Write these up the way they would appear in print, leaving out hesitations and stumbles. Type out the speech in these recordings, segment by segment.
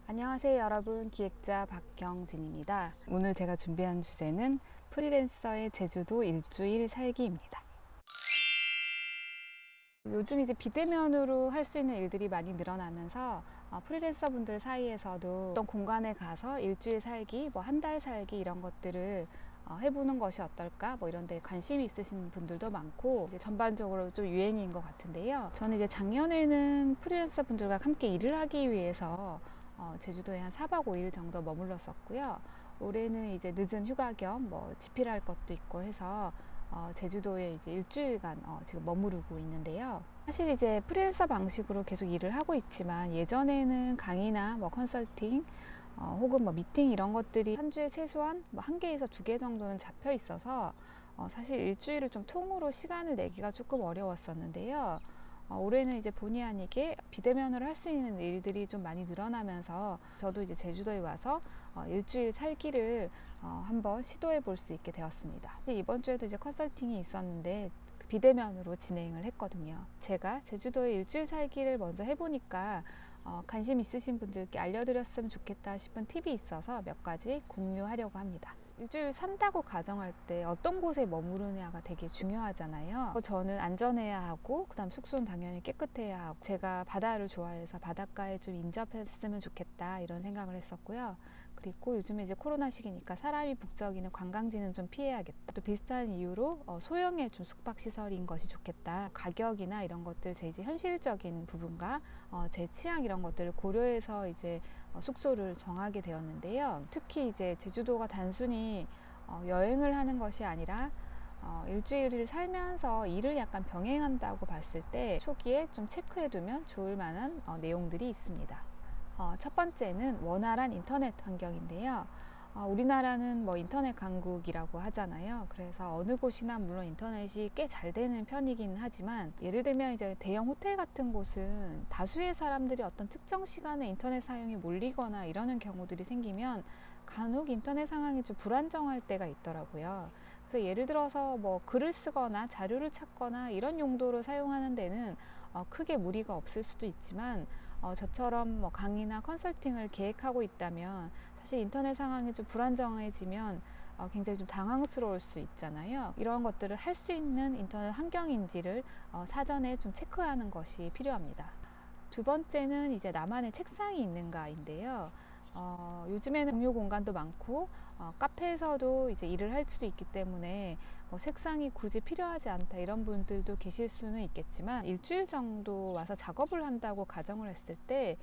안녕하세요 여러분, 기획자 박경진입니다. 오늘 제가 준비한 주제는 프리랜서의 제주도 일주일 살기입니다. 요즘 이제 비대면으로 할 수 있는 일들이 많이 늘어나면서 프리랜서 분들 사이에서도 어떤 공간에 가서 일주일 살기, 뭐 한 달 살기 이런 것들을 해보는 것이 어떨까, 뭐 이런 데 관심이 있으신 분들도 많고, 이제 전반적으로 좀 유행인 것 같은데요. 저는 이제 작년에는 프리랜서 분들과 함께 일을 하기 위해서 제주도에 한 4박 5일 정도 머물렀었고요. 올해는 이제 늦은 휴가 겸 뭐 집필할 것도 있고 해서 제주도에 이제 일주일간 지금 머무르고 있는데요. 사실 이제 프리랜서 방식으로 계속 일을 하고 있지만, 예전에는 강의나 뭐 컨설팅 혹은 뭐 미팅 이런 것들이 한 주에 최소한 뭐 1개에서 2개 정도는 잡혀 있어서 사실 일주일을 좀 통으로 시간을 내기가 조금 어려웠었는데요. 올해는 이제 본의 아니게 비대면으로 할 수 있는 일들이 좀 많이 늘어나면서 저도 이제 제주도에 와서 일주일 살기를 한번 시도해 볼 수 있게 되었습니다. 이번 주에도 이제 컨설팅이 있었는데 비대면으로 진행을 했거든요. 제가 제주도에 일주일 살기를 먼저 해보니까 관심 있으신 분들께 알려드렸으면 좋겠다 싶은 팁이 있어서 몇 가지 공유하려고 합니다. 일주일 산다고 가정할 때 어떤 곳에 머무르냐가 되게 중요하잖아요. 저는 안전해야 하고, 그 다음 숙소는 당연히 깨끗해야 하고, 제가 바다를 좋아해서 바닷가에 좀 인접했으면 좋겠다 이런 생각을 했었고요. 그리고 요즘에 이제 코로나 시기니까 사람이 북적이는 관광지는 좀 피해야겠다. 또 비슷한 이유로 소형의 좀 숙박시설인 것이 좋겠다. 가격이나 이런 것들, 제 이제 현실적인 부분과 제 취향 이런 것들을 고려해서 이제 숙소를 정하게 되었는데요. 특히 이제 제주도가 단순히 여행을 하는 것이 아니라 일주일을 살면서 일을 약간 병행한다고 봤을 때 초기에 좀 체크해두면 좋을 만한 내용들이 있습니다. 첫 번째는 원활한 인터넷 환경인데요. 우리나라는 뭐 인터넷 강국이라고 하잖아요. 그래서 어느 곳이나 물론 인터넷이 꽤 잘 되는 편이긴 하지만, 예를 들면 이제 대형 호텔 같은 곳은 다수의 사람들이 어떤 특정 시간에 인터넷 사용이 몰리거나 이러는 경우들이 생기면 간혹 인터넷 상황이 좀 불안정할 때가 있더라고요. 그래서 예를 들어서 뭐 글을 쓰거나 자료를 찾거나 이런 용도로 사용하는 데는 크게 무리가 없을 수도 있지만, 저처럼 뭐 강의나 컨설팅을 계획하고 있다면 사실 인터넷 상황이 좀 불안정해지면 굉장히 좀 당황스러울 수 있잖아요. 이런 것들을 할 수 있는 인터넷 환경인지를 사전에 좀 체크하는 것이 필요합니다. 두 번째는 이제 나만의 책상이 있는가인데요. 요즘에는 공유 공간도 많고 카페에서도 이제 일을 할 수도 있기 때문에 뭐 책상이 굳이 필요하지 않다 이런 분들도 계실 수는 있겠지만, 일주일 정도 와서 작업을 한다고 가정을 했을 때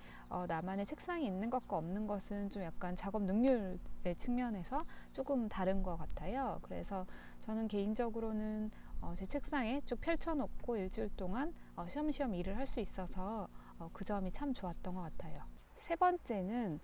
나만의 책상이 있는 것과 없는 것은 좀 약간 작업 능률의 측면에서 조금 다른 것 같아요. 그래서 저는 개인적으로는 제 책상에 쭉 펼쳐놓고 일주일 동안 쉬엄쉬엄 일을 할 수 있어서 그 점이 참 좋았던 것 같아요. 세 번째는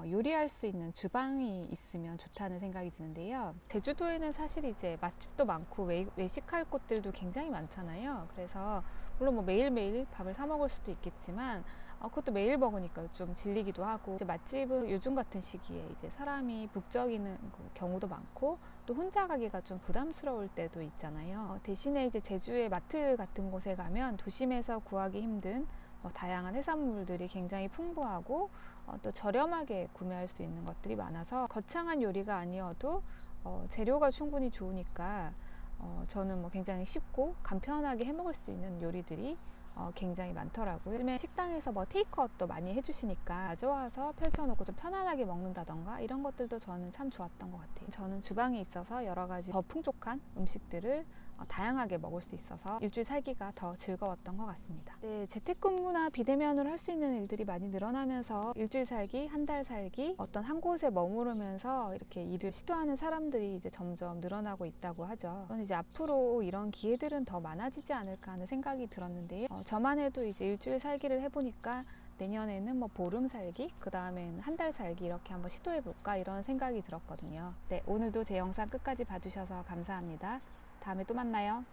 요리할 수 있는 주방이 있으면 좋다는 생각이 드는데요. 제주도에는 사실 이제 맛집도 많고 외식할 곳들도 굉장히 많잖아요. 그래서 물론 뭐 매일매일 밥을 사 먹을 수도 있겠지만 그것도 매일 먹으니까 좀 질리기도 하고, 이제 맛집은 요즘 같은 시기에 이제 사람이 북적이는 경우도 많고 또 혼자 가기가 좀 부담스러울 때도 있잖아요. 대신에 이제 제주의 마트 같은 곳에 가면 도심에서 구하기 힘든 다양한 해산물들이 굉장히 풍부하고 또 저렴하게 구매할 수 있는 것들이 많아서, 거창한 요리가 아니어도 재료가 충분히 좋으니까 저는 뭐 굉장히 쉽고 간편하게 해 먹을 수 있는 요리들이 굉장히 많더라고요. 요즘에 식당에서 뭐 테이크아웃도 많이 해주시니까 가져와서 펼쳐놓고 좀 편안하게 먹는다던가 이런 것들도 저는 참 좋았던 것 같아요. 저는 주방에 있어서 여러 가지 더 풍족한 음식들을 다양하게 먹을 수 있어서 일주일 살기가 더 즐거웠던 것 같습니다. 네, 재택근무나 비대면으로 할 수 있는 일들이 많이 늘어나면서 일주일 살기, 한 달 살기, 어떤 한 곳에 머무르면서 이렇게 일을 시도하는 사람들이 이제 점점 늘어나고 있다고 하죠. 저는 이제 앞으로 이런 기회들은 더 많아지지 않을까 하는 생각이 들었는데요. 저만 해도 이제 일주일 살기를 해보니까 내년에는 뭐 보름 살기, 그 다음에는 한 달 살기 이렇게 한번 시도해볼까 이런 생각이 들었거든요. 네, 오늘도 제 영상 끝까지 봐주셔서 감사합니다. 다음에 또 만나요.